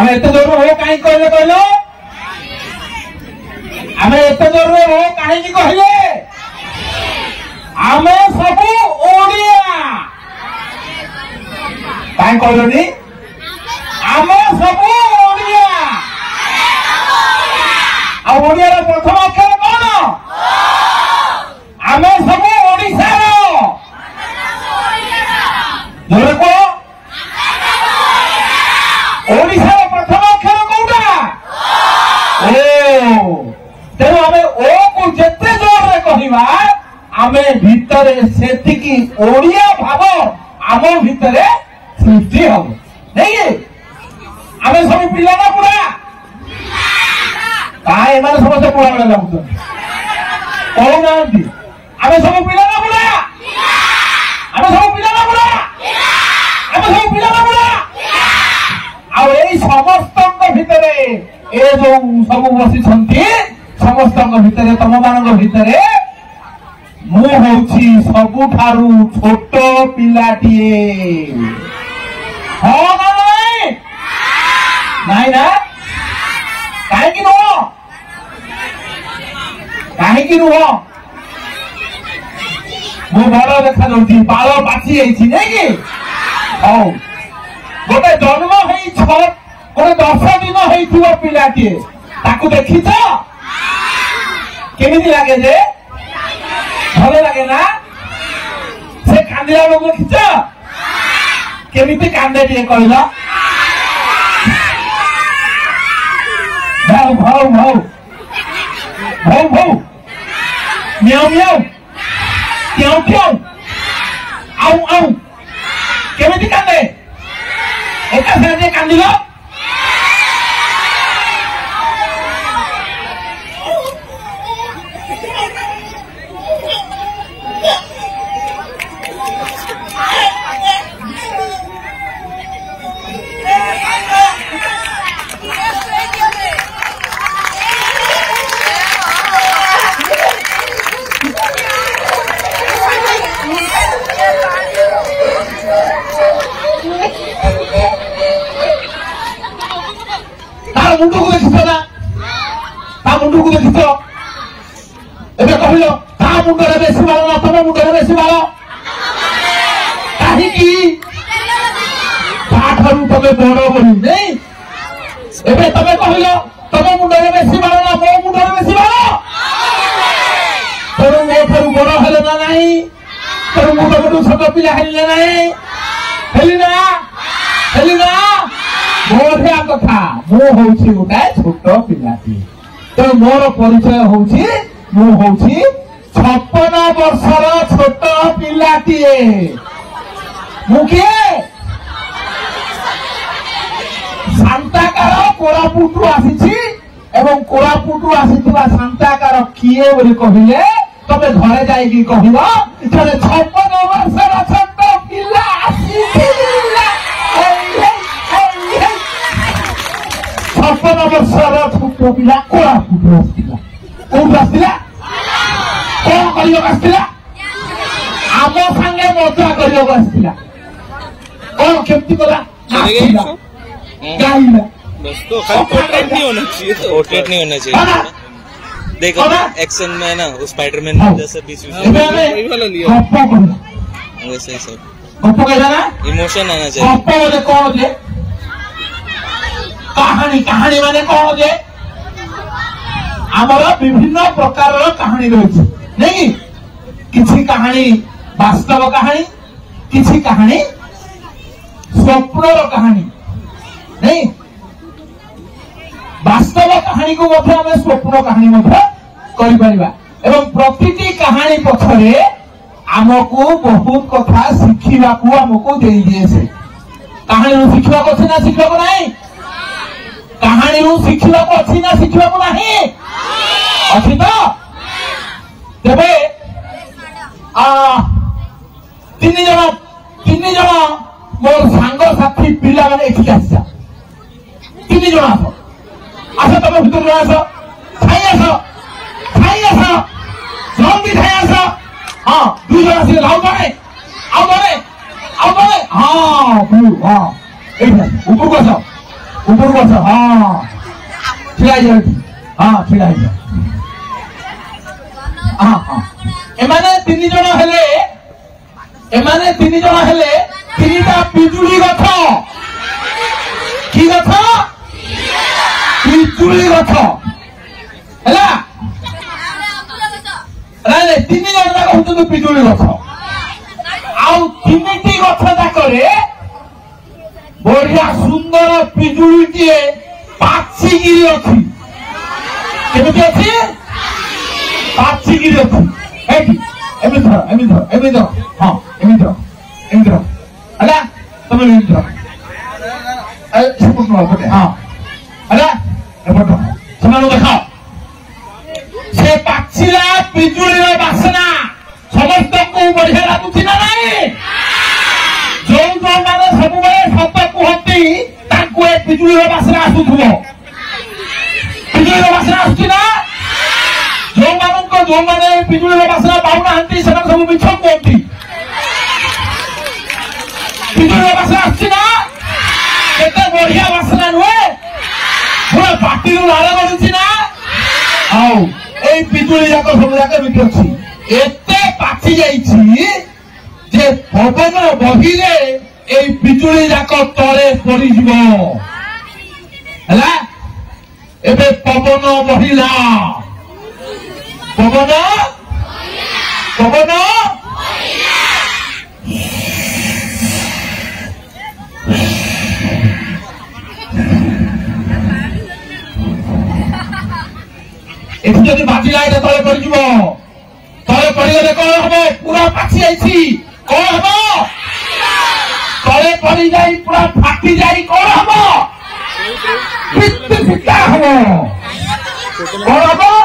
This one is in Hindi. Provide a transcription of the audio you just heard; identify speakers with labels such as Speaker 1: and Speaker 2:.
Speaker 1: आम एत जोर हो कहीं कहले कहलो आम एत जोर हो कहीं कहले आम सब ओडिया कहीं कहलोनी आम सब ओडिया आ ओडिया प्रथम अक्षर कौन आम सब ओडिशार जोर को ओडिशार प्रथम अक्षर कौटा ओ तेणु आम ओ को जिते जोर कहवा आम भितर से ओडिया भाव आम भितर सृष्टि हम नहीं आम सब पिला ना पूरा कहीं समस्त पुरा बेला लगुच कहूना आम सब पिला ना पूरा आम सब पिला ना पूरा आम सब पिला ना पूरा समस्त भितर ए जो सब बसी समस्त भितर तम मान भितर मु हूँ सबुठारू छोट पिलाटीए हाँ ना नाई ना कहीं नुह कहीं नुह मु बड़ देखा जाऊँगी बाल पाची नहीं कि हौ गोटे जन्म गोटे 10 दिन हो पिलाटीए ताकू देखीच केमिति लगे जे भल लगे ना से कांदिला लोक देखीच केमिति कांदे टे कहल भाऊ भाऊ भाऊ भाऊ भाऊ म्याऊ म्याऊ क्यों क्यों आऊ आऊ केमिति कांदे एका साथे कांदिलो मुंडू को देखिस ना मुंडू को देखिस एबे कहलो ता मुंडरे बेसी बाल ना तम मुंडरे बेसी बाल कहीं पाठरू तमे बड़ बनी नहीं एबे तमे कहलो तम मुंडरे बेसी बाल ना मो मुंडरे बेसी बाल तोर मो फेर बड़ हेले ना नहीं तोर मुंड मुंड छोट पिला हेले नहीं हेली ना मोरिया कथा मु होउछि गोटे छोट पिलाटी तो मोर परिचय होउछि मु होउछि 56 वर्षर छोट पिलाटीए मु के शांताकार कोरापुटू आसीछि एवं कोरापुटू आसीथिबा शांताकार किए बोली कहिले तबे घरे जाई कि कहिबो जे 56 वर्षर छोट पिला आसीथिला 56 वर्षर छोट पिला कोरापुटू आसीथिला कोन आसीथिला कौन करियो आसीथिला आम संगे मजा करियो आसीथिला कौन केमती कला गाइला
Speaker 2: बस तो पोर्ट्रेट नहीं होना चाहिए पोर्ट्रेट नहीं होना चाहिए देखो एक्शन में ना वो स्पाइडरमैन जैसे बीच में वाला लिया वैसे ही सब
Speaker 1: गप्पो कहला ना
Speaker 2: इमोशन आना चाहिए
Speaker 1: गप्पो बोले कौन जे कहानी माने कौन जे आमर विभिन्न प्रकार कहानी रही नहीं किसी कहानी वास्तव कहानी किसी कहानी स्वप्नर कहानी नहीं वास्तव कहानी को आम स्वप्न कहानी एवं प्रतिटी कहानी पछरे आमको बहुत कथा शिखा आमको दे दिए से कहानी शिखा अच्छी ना शिखा नहीं कहानी शिखा अच्छी ना शिखा नहीं अच्छी तो तेरे तीन जन मोर सांग साथी पिला मैंने एठी आसा 3 जन आस तुम भीतर आस जल्दी खाई आस हाँ 2 जन आस हाँ हाँ ऊपर को आस ऊपर बस हाँ छिड़ा जाओ हाँ छिड़ा जाओ हाँ हाँ एमाने 3 जन हेले एमाने 3 जन हेले 3टा पिजुली गछ की गछ पिजुली गछ हैला राले 3 जन जाक होतु पिजुली गछ आउ 3टी गछ जाकरे बढ़िया सुंदर पिजुली टीए पाचिगिरी अछि केमिति अछि पाचिगिरी अछि एठी एमिधर हां एमिधर अला तुम एमिधर ए सपोर्ट नो पटे हां अला एपट समानो देखाओ से पाचिला पिजुली रो बासना समस्त को बढ़िया लागुछि ना नाही जो माने सब बेले सत कहती ताको ए पिजुली रो बासना आसुथबो पिजुली रो बासना आसुछि ना जो माने पिजुली रो बासना पाउना हंती सेना सब मिछ कहती पिजुली रो बासना आसुछि ना केते बढ़िया बासना नुए पूरा पार्टी रो लाल गडुछि ना आउ ए पिजुली जाक सब जाक मिठछि एते पाछि जाईछि जे पवन बहिले ए पिजुली जाक तळे पड़ी जिवो हला एबे पवन बहिला पवन बहिला एठी जदि बाजिला एटा तळे पड़ी जिवो तळे पड़ी गले कोन हबो पूरा पाछि आइछि कोन हबो तळे पड़ी जाई पूरा फाटी जाई कोन हबो फिट फिटा हबो कोन हबो